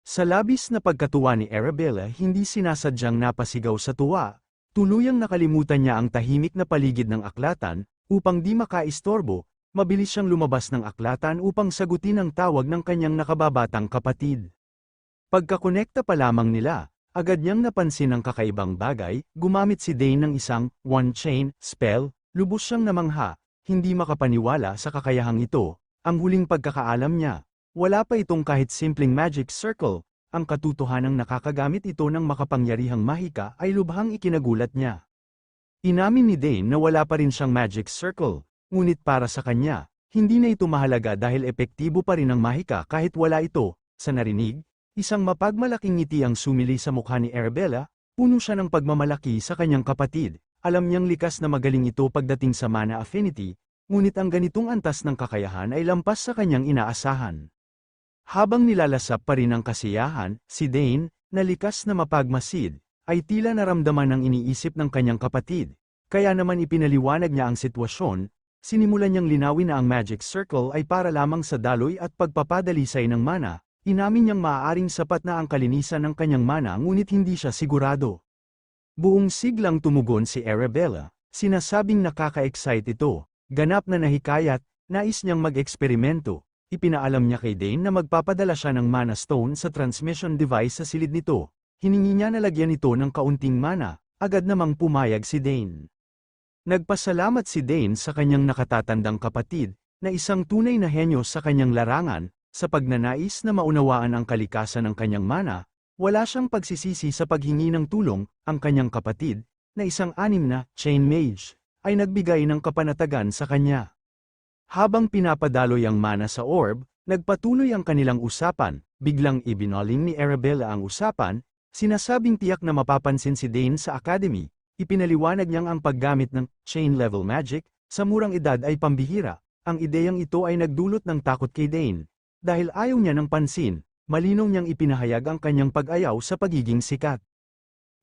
Sa labis na pagkatuwa ni Arabella, hindi sinasadyang napasigaw sa tuwa. Tuluyang nakalimutan niya ang tahimik na paligid ng aklatan, upang di makaistorbo, mabilis siyang lumabas ng aklatan upang sagutin ang tawag ng kanyang nakababatang kapatid. Pagkakonekta pa lamang nila, agad niyang napansin ang kakaibang bagay, gumamit si Dane ng isang one-chain spell, lubos siyang namangha, hindi makapaniwala sa kakayahang ito. Ang huling pagkakaalam niya, wala pa itong kahit simpleng magic circle, ang katotohanang nakakagamit ito ng makapangyarihang mahika ay lubhang ikinagulat niya. Inamin ni Dane na wala pa rin siyang magic circle, ngunit para sa kanya, hindi na ito mahalaga dahil epektibo pa rin ang mahika kahit wala ito. Sa narinig, isang mapagmalaking ngiti ang sumili sa mukha ni Arabella, puno siya ng pagmamalaki sa kanyang kapatid. Alam niyang likas na magaling ito pagdating sa mana affinity, ngunit ang ganitong antas ng kakayahan ay lampas sa kanyang inaasahan. Habang nilalasap pa rin ang kasiyahan, si Dane, na likas na mapagmasid, ay tila naramdaman ng iniisip ng kanyang kapatid. Kaya naman ipinaliwanag niya ang sitwasyon, sinimulan niyang linawin na ang magic circle ay para lamang sa daloy at pagpapadalisay ng mana. Inamin niyang maaaring sapat na ang kalinisan ng kanyang mana ngunit hindi siya sigurado. Buong siglang tumugon si Arabella, sinasabing nakaka-excite ito, ganap na nahikayat, nais niyang mag-eksperimento. Ipinaalam niya kay Dane na magpapadala siya ng mana stone sa transmission device sa silid nito. Hiningi niya na lagyan ito ng kaunting mana, agad namang pumayag si Dane. Nagpasalamat si Dane sa kanyang nakatatandang kapatid, na isang tunay na henyo sa kanyang larangan. Sa pagnanais na maunawaan ang kalikasan ng kanyang mana, wala siyang pagsisisi sa paghingi ng tulong. Ang kanyang kapatid, na isang anim na chain mage, ay nagbigay ng kapanatagan sa kanya. Habang pinapadaloy ang mana sa orb, nagpatuloy ang kanilang usapan. Biglang ibinoling ni Arabella ang usapan, sinasabing tiyak na mapapansin si Dane sa academy. Ipinaliwanag niyang ang paggamit ng chain level magic sa murang edad ay pambihira. Ang ideyang ito ay nagdulot ng takot kay Dane. Dahil ayaw niya ng pansin, malinaw niyang ipinahayag ang kanyang pag-ayaw sa pagiging sikat.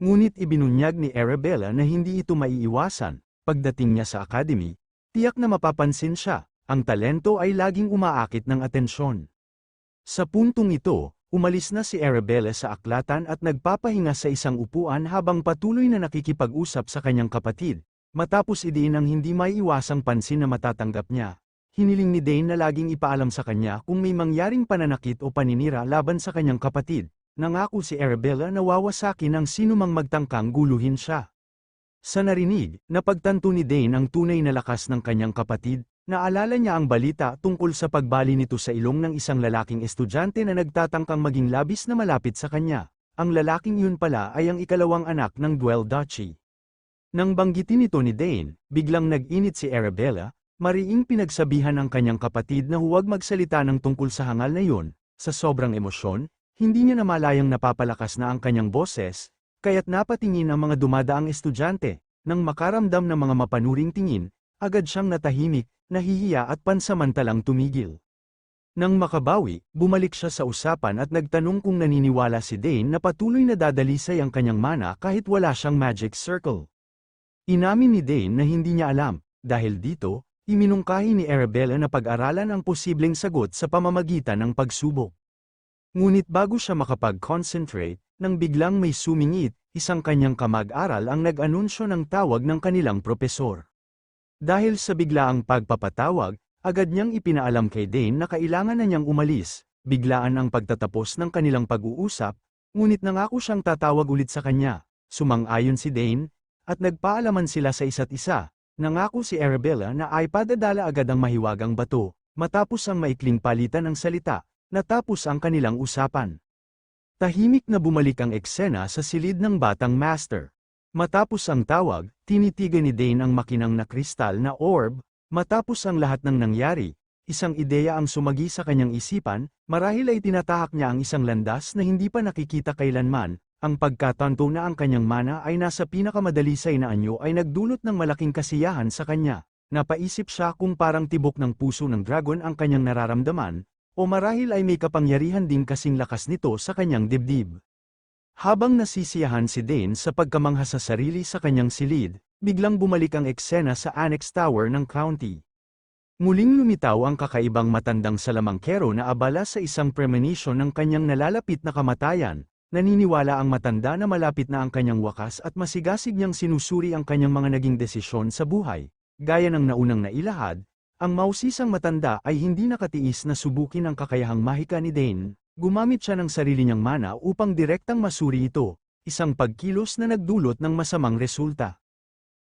Ngunit ibinunyag ni Arabella na hindi ito maiiwasan. Pagdating niya sa academy, tiyak na mapapansin siya, ang talento ay laging umaakit ng atensyon. Sa puntong ito, umalis na si Arabella sa aklatan at nagpapahinga sa isang upuan habang patuloy na nakikipag-usap sa kanyang kapatid. Matapos idiin ang hindi maiiwasang pansin na matatanggap niya, hiniling ni Dane na laging ipaalam sa kanya kung may mangyaring pananakit o paninira laban sa kanyang kapatid. Nangako si Arabella na wawasakin ang sinumang magtangkang guluhin siya. Sa narinig, napagtanto ni Dane ang tunay na lakas ng kanyang kapatid. Naalala niya ang balita tungkol sa pagbali nito sa ilong ng isang lalaking estudyante na nagtatangkang maging labis na malapit sa kanya. Ang lalaking yun pala ay ang ikalawang anak ng Dwell Duchy. Nang banggitin ito ni Dane, biglang nag-init si Arabella. Mariing pinagsabihan ang kanyang kapatid na huwag magsalita ng tungkol sa hangal na yun. Sa sobrang emosyon, hindi niya namalayang napapalakas na ang kanyang boses, kaya't napatingin ang mga dumadaang estudyante. Nang makaramdam ng mga mapanuring tingin, agad siyang natahimik, nahihiya at pansamantalang tumigil. Nang makabawi, bumalik siya sa usapan at nagtanong kung naniniwala si Dane na patuloy na dadalisay ang kanyang mana kahit wala siyang magic circle. Inamin ni Dane na hindi niya alam, dahil dito, iminungkahi ni Arabella na pag-aralan ang posibleng sagot sa pamamagitan ng pagsubok. Ngunit bago siya makapag-concentrate, nang biglang may sumingit, isang kanyang kamag-aral ang nag-anunsyo ng tawag ng kanilang propesor. Dahil sa biglaang pagpapatawag, agad niyang ipinaalam kay Dane na kailangan na niyang umalis. Biglaan ang pagtatapos ng kanilang pag-uusap, ngunit nangako siyang tatawag ulit sa kanya. Sumang-ayon si Dane, at nagpaalaman sila sa isa't isa. Nangako si Arabella na ay padadala agad ang mahiwagang bato. Matapos ang maikling palitan ng salita, natapos ang kanilang usapan. Tahimik na bumalik ang eksena sa silid ng batang master. Matapos ang tawag, tinitigan ni Dane ang makinang na kristal na orb. Matapos ang lahat ng nangyari, isang ideya ang sumagi sa kanyang isipan, marahil ay tinatahak niya ang isang landas na hindi pa nakikita kailanman. Ang pagkatanto na ang kanyang mana ay nasa pinakamadalisay na anyo ay nagdulot ng malaking kasiyahan sa kanya. Napaisip siya kung parang tibok ng puso ng dragon ang kanyang nararamdaman, o marahil ay may kapangyarihan din kasing lakas nito sa kanyang dibdib. Habang nasisiyahan si Dane sa pagkamangha sa sarili sa kanyang silid, biglang bumalik ang eksena sa Annex Tower ng county. Muling lumitaw ang kakaibang matandang salamangkero na abala sa isang premonition ng kanyang nalalapit na kamatayan. Naniniwala ang matanda na malapit na ang kanyang wakas at masigasig niyang sinusuri ang kanyang mga naging desisyon sa buhay. Gaya ng naunang nailahad, ang mausisang matanda ay hindi nakatiis na subukin ang kakayahang mahika ni Dane. Gumamit siya ng sarili niyang mana upang direktang masuri ito, isang pagkilos na nagdulot ng masamang resulta.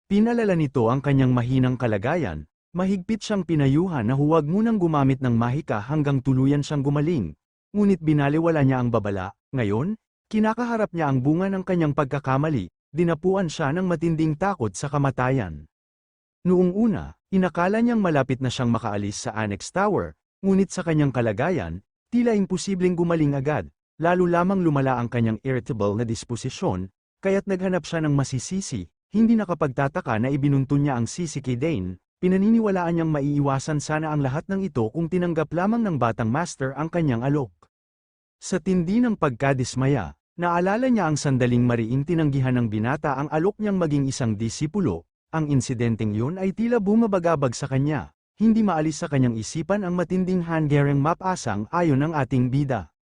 Pinalala nito ang kanyang mahinang kalagayan, mahigpit siyang pinayuhan na huwag munang gumamit ng mahika hanggang tuluyan siyang gumaling. Ngunit binaliwala niya ang babala. Ngayon, kinakaharap niya ang bunga ng kanyang pagkakamali, dinapuan siya ng matinding takot sa kamatayan. Noong una, inakala niyang malapit na siyang makaalis sa Annex Tower, ngunit sa kanyang kalagayan, tila imposibleng gumaling agad, lalo lamang lumala ang kanyang irritable na disposisyon, kaya't naghanap siya ng masisisi, hindi nakapagtataka na ibinuntun niya ang sisi kay Dane, pinaniniwalaan niyang maiiwasan sana ang lahat ng ito kung tinanggap lamang ng batang master ang kanyang alok. Sa tindi ng pagkadismaya, naalala niya ang sandaling mariing tinanggihan ng binata ang alok niyang maging isang disipulo, ang insidenteng yun ay tila bumabagabag sa kanya. Hindi maalis sa kanyang isipan ang matinding Hungarian mapasang ayon ng ating bida.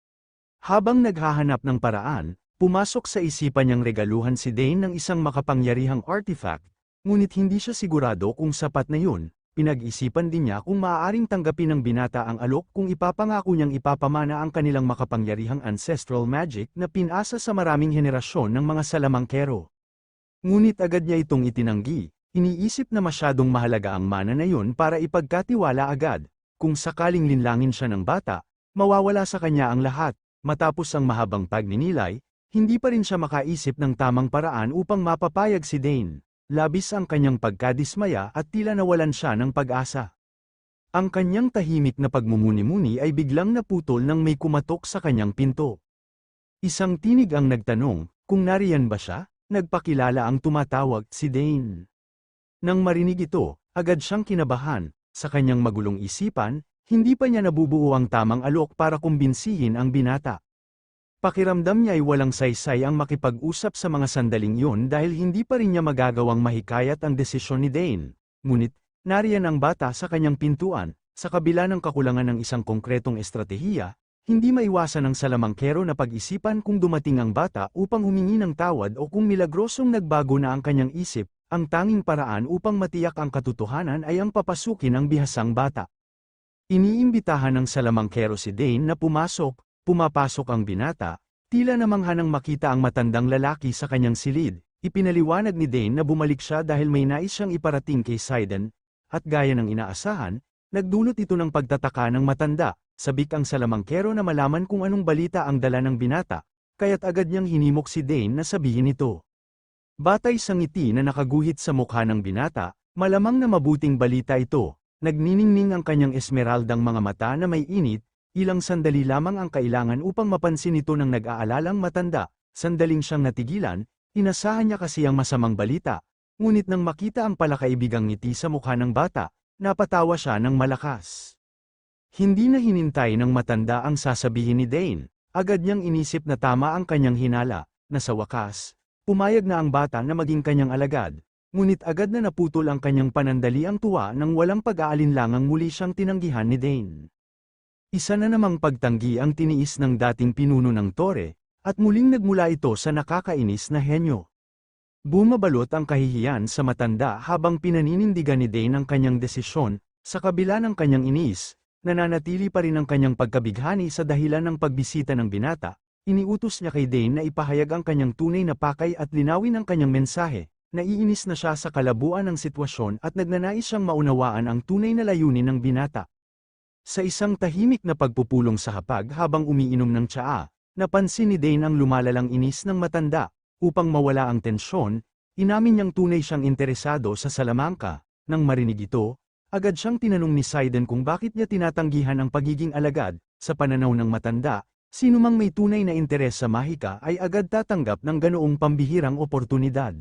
Habang naghahanap ng paraan, pumasok sa isipan niyang regaluhan si Dane ng isang makapangyarihang artifact, ngunit hindi siya sigurado kung sapat na yun. Pinag-isipan din niya kung maaaring tanggapin ng binata ang alok kung ipapangako niyang ipapamana ang kanilang makapangyarihang ancestral magic na pinasa sa maraming henerasyon ng mga salamangkero. Ngunit agad niya itong itinanggi. Iniisip na masyadong mahalaga ang mana na yun para ipagkatiwala agad. Kung sakaling linlangin siya ng bata, mawawala sa kanya ang lahat. Matapos ang mahabang pagninilay, hindi pa rin siya makaisip ng tamang paraan upang mapapayag si Dane. Labis ang kanyang pagkadismaya at tila nawalan siya ng pag-asa. Ang kanyang tahimik na pagmumuni-muni ay biglang naputol nang may kumatok sa kanyang pinto. Isang tinig ang nagtanong, kung nariyan ba siya? Nagpakilala ang tumatawag, si Dane. Nang marinig ito, agad siyang kinabahan. Sa kanyang magulong isipan, hindi pa niya nabubuo ang tamang alok para kumbinsihin ang binata. Pakiramdam niya ay walang saysay ang makipag-usap sa mga sandaling yun dahil hindi pa rin niya magagawang mahikayat ang desisyon ni Dane. Ngunit, nariyan ang bata sa kanyang pintuan, sa kabila ng kakulangan ng isang konkretong estratehiya, hindi maiwasan ng salamangkero na pag-isipan kung dumating ang bata upang humingi ng tawad o kung milagrosong nagbago na ang kanyang isip. Ang tanging paraan upang matiyak ang katotohanan ay ang papasukin ang bihasang bata. Iniimbitahan ng salamangkero si Dane na pumapasok ang binata, tila namangha nang makita ang matandang lalaki sa kanyang silid. Ipinaliwanag ni Dane na bumalik siya dahil may nais siyang iparating kay Sidon, at gaya ng inaasahan, nagdulot ito ng pagtataka ng matanda. Sabik ang salamangkero na malaman kung anong balita ang dala ng binata, kaya't agad niyang hinimok si Dane na sabihin ito. Batay sa ngiti na nakaguhit sa mukha ng binata, malamang na mabuting balita ito. Nagniningning ang kanyang esmeraldang mga mata na may init, ilang sandali lamang ang kailangan upang mapansin ito ng nag-aalalang matanda. Sandaling siyang natigilan, inasahan niya kasi ang masamang balita. Ngunit nang makita ang palakaibigang ngiti sa mukha ng bata, napatawa siya ng malakas. Hindi na hinintay ng matanda ang sasabihin ni Dane. Agad niyang inisip na tama ang kanyang hinala, na sa wakas, pumayag na ang bata na maging kanyang alagad, ngunit agad na naputol ang kanyang panandaliang tuwa nang walang pag-aalinlangang muli siyang tinanggihan ni Dane. Isa na namang pagtanggi ang tiniis ng dating pinuno ng Tore, at muling nagmula ito sa nakakainis na henyo. Bumabalot ang kahihiyan sa matanda habang pinaninindigan ni Dane ang kanyang desisyon, sa kabila ng kanyang inis, nananatili pa rin ang kanyang pagkabighani sa dahilan ng pagbisita ng binata. Iniutos niya kay Dane na ipahayag ang kanyang tunay na pakay at linawin ang kanyang mensahe. Naiinis na siya sa kalabuan ng sitwasyon at nagnanais siyang maunawaan ang tunay na layunin ng binata. Sa isang tahimik na pagpupulong sa hapag habang umiinom ng tsaa, napansin ni Dane ang lumalalang inis ng matanda. Upang mawala ang tensyon, inamin niyang tunay siyang interesado sa Salamanca. Nang marinig ito, agad siyang tinanong ni Sidon kung bakit niya tinatanggihan ang pagiging alagad. Sa pananaw ng matanda, sino mang may tunay na interes sa mahika ay agad tatanggap ng ganoong pambihirang oportunidad.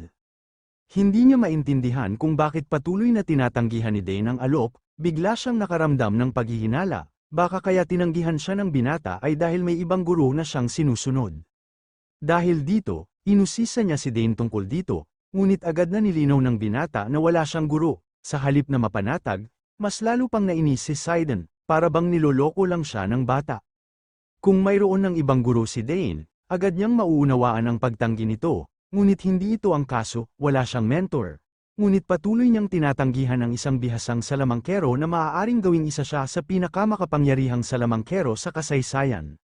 Hindi niya maintindihan kung bakit patuloy na tinatanggihan ni Dane ang alok, bigla siyang nakaramdam ng paghihinala, baka kaya tinanggihan siya ng binata ay dahil may ibang guro na siyang sinusunod. Dahil dito, inusisa niya si Dane tungkol dito, ngunit agad na nilinaw ng binata na wala siyang guro, sa halip na mapanatag, Mas lalo pang nainis si Sidon, para bang niloloko lang siya ng bata. Kung mayroon ng ibang guro si Dane, agad niyang mauunawaan ang pagtanggi nito, ngunit hindi ito ang kaso, wala siyang mentor. Ngunit patuloy niyang tinatanggihan ang isang bihasang salamangkero na maaaring gawing isa siya sa pinakamakapangyarihang salamangkero sa kasaysayan.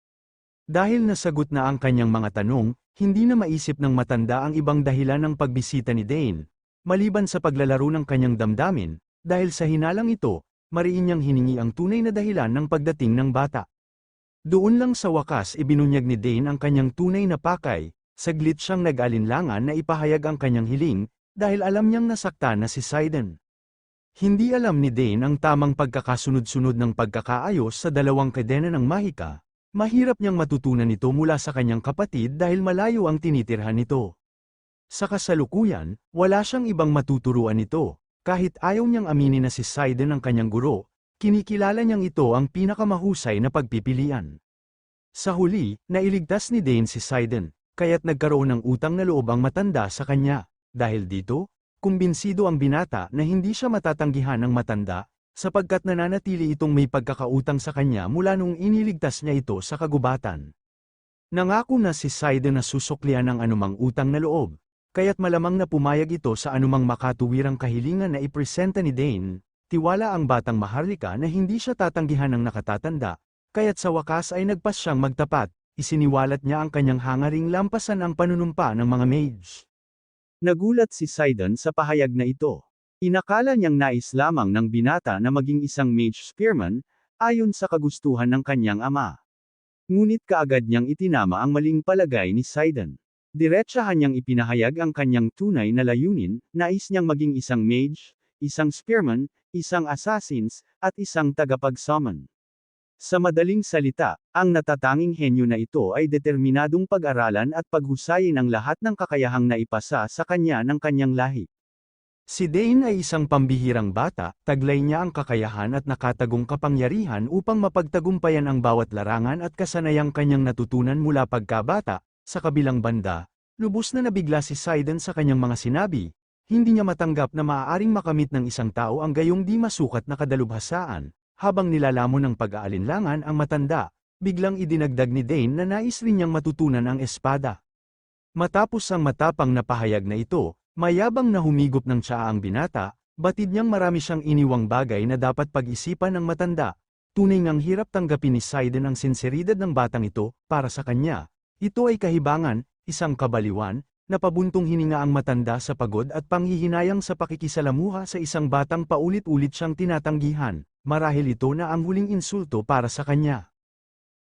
Dahil nasagot na ang kanyang mga tanong, hindi na maisip ng matanda ang ibang dahilan ng pagbisita ni Dane, maliban sa paglalaro ng kanyang damdamin, dahil sa hinalang ito, mariin niyang hiningi ang tunay na dahilan ng pagdating ng bata. Doon lang sa wakas ibinunyag ni Dane ang kanyang tunay na pakay, saglit siyang nag-alinlangan na ipahayag ang kanyang hiling, dahil alam niyang nasaktan na si Sidon. Hindi alam ni Dane ang tamang pagkakasunod-sunod ng pagkakaayos sa dalawang kadena ng mahika, mahirap niyang matutunan ito mula sa kanyang kapatid dahil malayo ang tinitirhan nito. Sa kasalukuyan, wala siyang ibang matuturuan nito, kahit ayaw niyang aminin na si Sidon ang kanyang guro, kinikilala niyang ito ang pinakamahusay na pagpipilian. Sa huli, nailigtas ni Dane si Sidon, kaya't nagkaroon ng utang na loob ang matanda sa kanya. Dahil dito, kumbinsido ang binata na hindi siya matatanggihan ng matanda, sapagkat nananatili itong may pagkakautang sa kanya mula nung iniligtas niya ito sa kagubatan. Nangako na si Sidon na susuklian ang anumang utang na loob, kaya't malamang na pumayag ito sa anumang makatuwirang kahilingan na ipresenta ni Dane, tiwala ang batang maharlika na hindi siya tatanggihan ng nakatatanda, kaya't sa wakas ay nagpas siyang magtapat, isiniwalat niya ang kanyang hangaring lampasan ang panunumpa ng mga mage. Nagulat si Sidon sa pahayag na ito. Inakala niyang nais lamang ng binata na maging isang mage spearman, ayon sa kagustuhan ng kanyang ama. Ngunit kaagad niyang itinama ang maling palagay ni Sidon. Diretsahan niyang ipinahayag ang kanyang tunay na layunin, nais niyang maging isang mage, isang spearman, isang assassins, at isang tagapag-summon. Sa madaling salita, ang natatanging henyo na ito ay determinadong pag-aralan at paghusayin ang lahat ng kakayahang naipasa sa kanya ng kanyang lahi. Si Dane ay isang pambihirang bata, taglay niya ang kakayahan at nakatagong kapangyarihan upang mapagtagumpayan ang bawat larangan at kasanayang kanyang natutunan mula pagkabata. Sa kabilang banda, lubos na nabigla si Sidon sa kanyang mga sinabi, hindi niya matanggap na maaaring makamit ng isang tao ang gayong di masukat na kadalubhasaan. Habang nilalamon ng pag-aalinlangan ang matanda, biglang idinagdag ni Dane na nais rin niyang matutunan ang espada. Matapos ang matapang na pahayag na ito, mayabang na humigop ng tsaa ang binata, batid niyang marami siyang iniwang bagay na dapat pag-isipan ng matanda. Tunay ngang hirap tanggapin ni Sidon ang sinseridad ng batang ito, para sa kanya. Ito ay kahibangan, isang kabaliwan, na pabuntong hininga ang matanda sa pagod at panghihinayang sa pakikisalamuha sa isang batang paulit-ulit siyang tinatanggihan. Marahil ito na ang huling insulto para sa kanya.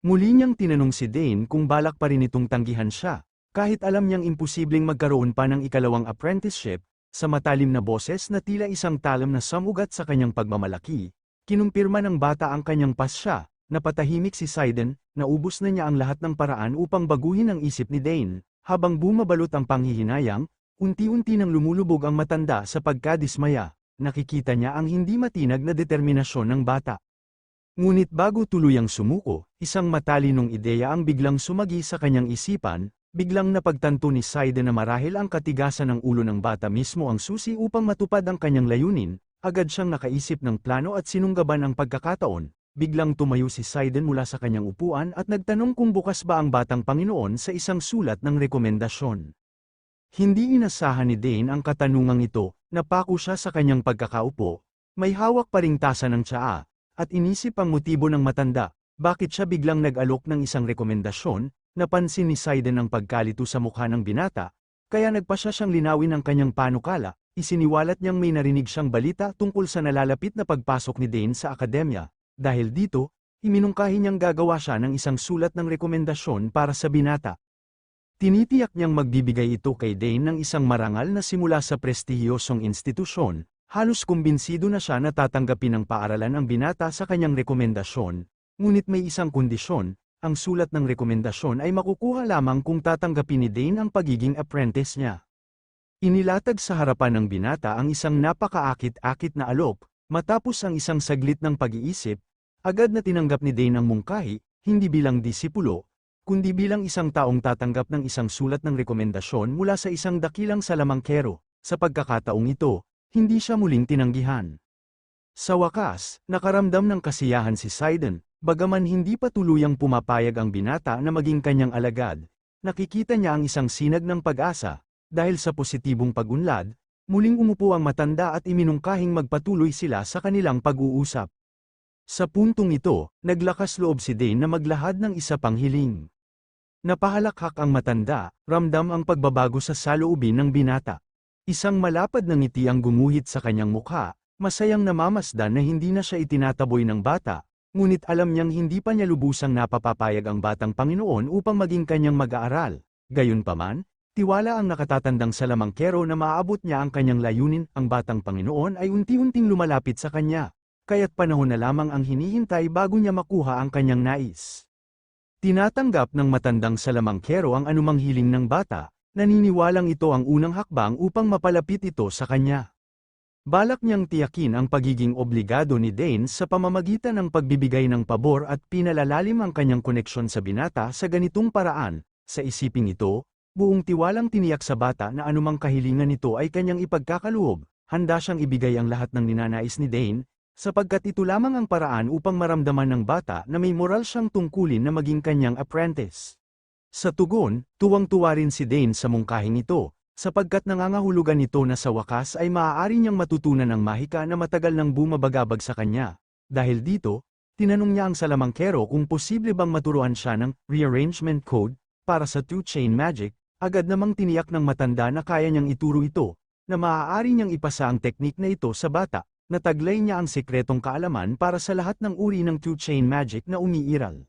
Muli niyang tinanong si Dane kung balak pa rin itong tanggihan siya, kahit alam niyang imposibleng magkaroon pa ng ikalawang apprenticeship, sa matalim na boses na tila isang talam na samugat sa kanyang pagmamalaki, kinumpirma ng bata ang kanyang pasya, napatahimik si Sidon, naubos na niya ang lahat ng paraan upang baguhin ang isip ni Dane, habang bumabalot ang panghihinayang, unti-unti nang lumulubog ang matanda sa pagkadismaya. Nakikita niya ang hindi matinag na determinasyon ng bata. Ngunit bago tuluyang sumuko, isang matalinong ideya ang biglang sumagi sa kanyang isipan, biglang napagtanto ni Sidon na marahil ang katigasan ng ulo ng bata mismo ang susi upang matupad ang kanyang layunin, agad siyang nakaisip ng plano at sinunggaban ang pagkakataon. Biglang tumayo si Sidon mula sa kanyang upuan at nagtanong kung bukas ba ang batang Panginoon sa isang sulat ng rekomendasyon. Hindi inasahan ni Dane ang katanungang ito, napako siya sa kanyang pagkakaupo, may hawak pa ring tasa ng tsaa, at inisip ang motibo ng matanda, bakit siya biglang nag-alok ng isang rekomendasyon, napansin ni Sidon ang pagkalito sa mukha ng binata, kaya nagpa siya siyang linawin ang kanyang panukala, isiniwalat niyang may narinig siyang balita tungkol sa nalalapit na pagpasok ni Dane sa akademya, dahil dito, iminungkahi niyang gagawa siya ng isang sulat ng rekomendasyon para sa binata. Tinitiyak niyang magbibigay ito kay Dane ng isang marangal na simula sa prestihiyosong institusyon, halos kumbinsido na siya na tatanggapin ng paaralan ang binata sa kanyang rekomendasyon, ngunit may isang kondisyon, ang sulat ng rekomendasyon ay makukuha lamang kung tatanggapin ni Dane ang pagiging apprentice niya. Inilatag sa harapan ng binata ang isang napakaakit-akit na alok, matapos ang isang saglit ng pag-iisip, agad na tinanggap ni Dane ang mungkahi, hindi bilang disipulo, kundi bilang isang taong tatanggap ng isang sulat ng rekomendasyon mula sa isang dakilang salamangkero. Sa pagkakataong ito, hindi siya muling tinanggihan. Sa wakas, nakaramdam ng kasiyahan si Sidon, bagaman hindi pa tuluyang pumapayag ang binata na maging kanyang alagad. Nakikita niya ang isang sinag ng pag-asa, dahil sa positibong pag-unlad, muling umupo ang matanda at iminungkahing magpatuloy sila sa kanilang pag-uusap. Sa puntong ito, naglakas loob si Dane na maglahad ng isa pang hiling. Napahalakhak ang matanda, ramdam ang pagbabago sa saloobin ng binata. Isang malapad na ngiti ang gumuhit sa kanyang mukha, masayang namamasdan na hindi na siya itinataboy ng bata, ngunit alam niyang hindi pa niya lubusang napapapayag ang batang Panginoon upang maging kanyang mag-aaral. Gayunpaman, tiwala ang nakatatandang salamangkero na maaabot niya ang kanyang layunin. Ang batang Panginoon ay unti-unting lumalapit sa kanya, kaya't panahon na lamang ang hinihintay bago niya makuha ang kanyang nais. Tinatanggap ng matandang salamangkero ang anumang hiling ng bata, naniniwalang ito ang unang hakbang upang mapalapit ito sa kanya. Balak niyang tiyakin ang pagiging obligado ni Dane sa pamamagitan ng pagbibigay ng pabor at pinalalalim ang kanyang koneksyon sa binata sa ganitong paraan. Sa isiping ito, buong tiwalang tiniyak sa bata na anumang kahilingan nito ay kanyang ipagkakaloob, handa siyang ibigay ang lahat ng ninanais ni Dane, sapagkat ito lamang ang paraan upang maramdaman ng bata na may moral siyang tungkulin na maging kanyang apprentice. Sa tugon, tuwang-tuwa rin si Dane sa mungkahing ito, sapagkat nangangahulugan ito na sa wakas ay maaari niyang matutunan ang mahika na matagal nang bumabagabag sa kanya. Dahil dito, tinanong niya ang salamangkero kung posible bang maturuan siya ng rearrangement code para sa two-chain magic. Agad namang tiniyak ng matanda na kaya niyang ituro ito, na maaari niyang ipasa ang teknik na ito sa bata. Nataglay niya ang sikretong kaalaman para sa lahat ng uri ng two-chain magic na umiiral.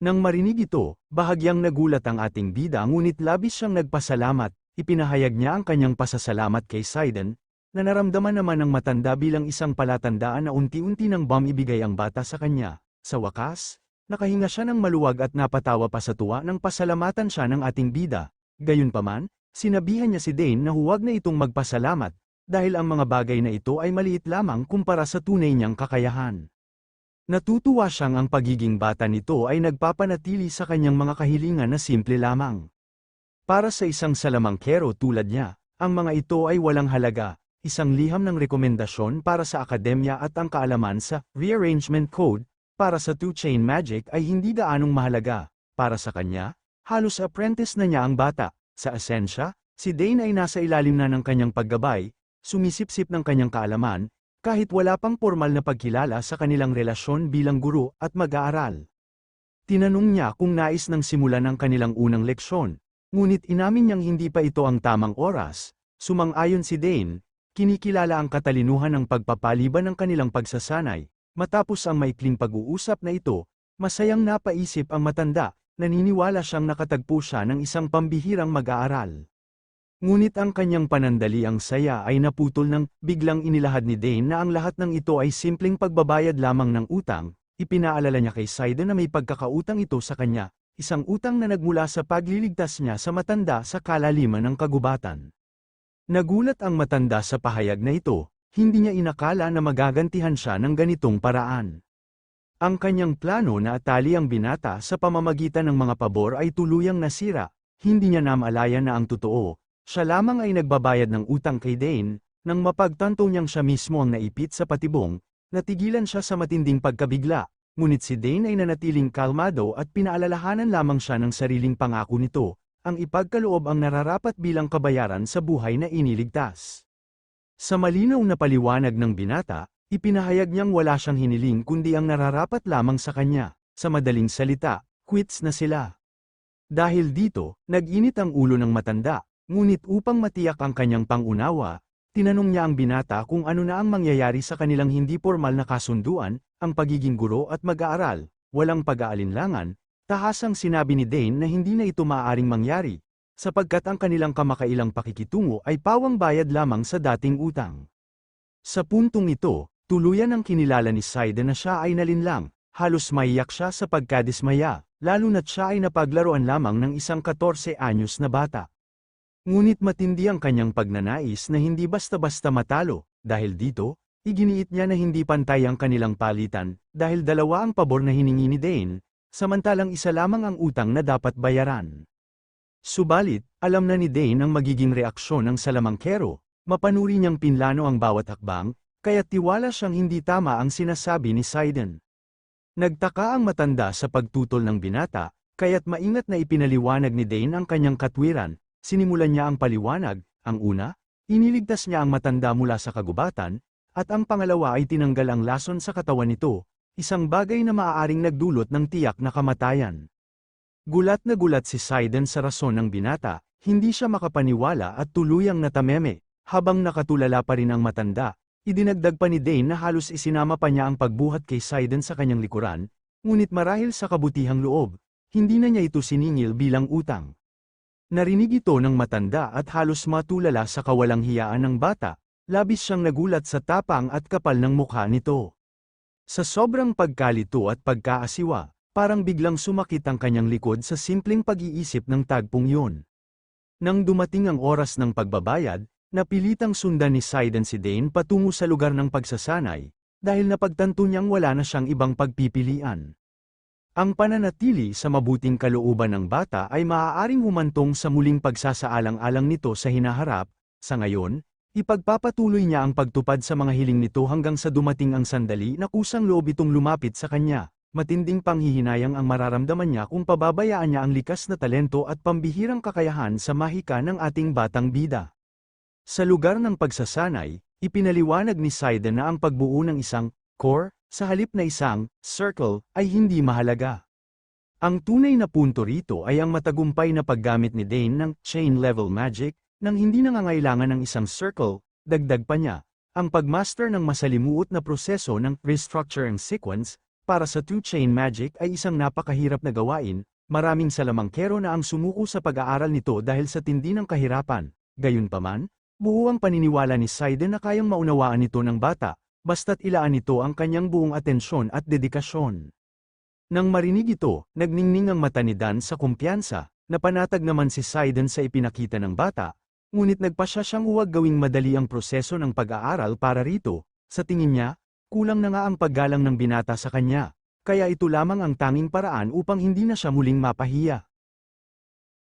Nang marinig ito, bahagyang nagulat ang ating bida ngunit labis siyang nagpasalamat. Ipinahayag niya ang kanyang pasasalamat kay Sidon, na naramdaman naman ng matanda bilang isang palatandaan na unti-unti nang ibigay ang bata sa kanya. Sa wakas, nakahinga siya ng maluwag at napatawa pa sa tuwa nang pasalamatan siya ng ating bida. Gayunpaman, sinabihan niya si Dane na huwag na itong magpasalamat, dahil ang mga bagay na ito ay maliit lamang kumpara sa tunay niyang kakayahan. Natutuwa siyang ang pagiging bata nito ay nagpapanatili sa kanyang mga kahilingan na simple lamang. Para sa isang salamangkero tulad niya, ang mga ito ay walang halaga, isang liham ng rekomendasyon para sa akademya at ang kaalaman sa rearrangement code para sa two-chain magic ay hindi gaanong mahalaga. Para sa kanya, halos apprentice na niya ang bata. Sa esensya, si Dane ay nasa ilalim na ng kanyang paggabay, sumisipsip ng kanyang kaalaman, kahit wala pang formal na pagkilala sa kanilang relasyon bilang guro at mag-aaral. Tinanong niya kung nais nang simulan ang kanilang unang leksyon, ngunit inamin niyang hindi pa ito ang tamang oras. Sumang-ayon si Dane, kinikilala ang katalinuhan ng pagpapaliban ng kanilang pagsasanay. Matapos ang maikling pag-uusap na ito, masayang napaisip ang matanda, naniniwala siyang nakatagpo siya ng isang pambihirang mag-aaral. Ngunit ang kanyang panandaliang saya ay naputol nang biglang inilahad ni Dane na ang lahat ng ito ay simpleng pagbabayad lamang ng utang. Ipinaalala niya kay Sidon na may pagkakautang ito sa kanya, isang utang na nagmula sa pagliligtas niya sa matanda sa kalaliman ng kagubatan. Nagulat ang matanda sa pahayag na ito, hindi niya inakala na magagantihan siya ng ganitong paraan. Ang kanyang plano na atali ang binata sa pamamagitan ng mga pabor ay tuluyang nasira, hindi niya namalayan na ang totoo. Siya lamang ay nagbabayad ng utang kay Dane, nang mapagtanto niyang siya mismo ang naipit sa patibong, natigilan siya sa matinding pagkabigla, ngunit si Dane ay nanatiling kalmado at pinaalalahanan lamang siya ng sariling pangako nito, ang ipagkaloob ang nararapat bilang kabayaran sa buhay na iniligtas. Sa malinaw na paliwanag ng binata, ipinahayag niyang wala siyang hiniling kundi ang nararapat lamang sa kanya. Sa madaling salita, quits na sila. Dahil dito, nag-init ang ulo ng matanda. Ngunit upang matiyak ang kanyang pangunawa, tinanong niya ang binata kung ano na ang mangyayari sa kanilang hindi formal na kasunduan, ang pagiging guro at mag-aaral. Walang pag-aalinlangan, tahasang sinabi ni Dane na hindi na ito maaaring mangyari, sapagkat ang kanilang kamakailang pakikitungo ay pawang bayad lamang sa dating utang. Sa puntong ito, tuluyan ang kinilala ni Sidon na siya ay nalinlang, halos maiyak siya sa pagkadismaya, lalo na't siya ay napaglaruan lamang ng isang 14 anyos na bata. Ngunit matindi ang kanyang pagnanais na hindi basta-basta matalo, dahil dito, iginiit niya na hindi pantay ang kanilang palitan, dahil dalawa ang pabor na hiningi ni Dane, samantalang isa lamang ang utang na dapat bayaran. Subalit, alam na ni Dane ang magiging reaksyon ng salamangkero, mapanuri niyang pinlano ang bawat hakbang, kaya tiwala siyang hindi tama ang sinasabi ni Sidon. Nagtaka ang matanda sa pagtutol ng binata, kaya't maingat na ipinaliwanag ni Dane ang kanyang katwiran. Sinimulan niya ang paliwanag. Ang una, iniligtas niya ang matanda mula sa kagubatan, at ang pangalawa ay tinanggal ang lason sa katawan nito, isang bagay na maaaring nagdulot ng tiyak na kamatayan. Gulat na gulat si Sidon sa rason ng binata, hindi siya makapaniwala at tuluyang natameme. Habang nakatulala pa rin ang matanda, idinagdag pa ni Dane na halos isinama pa niya ang pagbuhat kay Sidon sa kanyang likuran, ngunit marahil sa kabutihang loob, hindi na niya ito siningil bilang utang. Narinig ito ng matanda at halos matulala sa kawalang hiyaan ng bata, labis siyang nagulat sa tapang at kapal ng mukha nito. Sa sobrang pagkalito at pagkaasiwa, parang biglang sumakit ang kanyang likod sa simpleng pag-iisip ng tagpong yun. Nang dumating ang oras ng pagbabayad, napilitang sundan ni Sidon si Dane patungo sa lugar ng pagsasanay, dahil napagtanto niyang wala na siyang ibang pagpipilian. Ang pananatili sa mabuting kalooban ng bata ay maaaring humantong sa muling pagsasaalang-alang nito sa hinaharap. Sa ngayon, ipagpapatuloy niya ang pagtupad sa mga hiling nito hanggang sa dumating ang sandali na kusang loob itong lumapit sa kanya. Matinding panghihinayang ang mararamdaman niya kung pababayaan niya ang likas na talento at pambihirang kakayahan sa mahika ng ating batang bida. Sa lugar ng pagsasanay, ipinaliwanag ni Sidon na ang pagbuo ng isang core, sa halip na isang circle, ay hindi mahalaga. Ang tunay na punto rito ay ang matagumpay na paggamit ni Dane ng chain-level magic, nang hindi nangangailangan ng isang circle. Dagdag pa niya, ang pagmaster ng masalimuot na proseso ng restructuring sequence, para sa two-chain magic ay isang napakahirap na gawain. Maraming salamangkero na ang sumuko sa pag-aaral nito dahil sa tindi ng kahirapan. Gayunpaman, buo ang paniniwala ni Sidon na kayang maunawaan ito ng bata, basta't ilaan nito ang kanyang buong atensyon at dedikasyon. Nang marinig ito, nagningning ang mata ni Dan sa kumpiyansa, napanatag naman si Sidon sa ipinakita ng bata, ngunit nagpasya siyang huwag gawing madali ang proseso ng pag-aaral para rito. Sa tingin niya, kulang na nga ang paggalang ng binata sa kanya, kaya ito lamang ang tanging paraan upang hindi na siya muling mapahiya.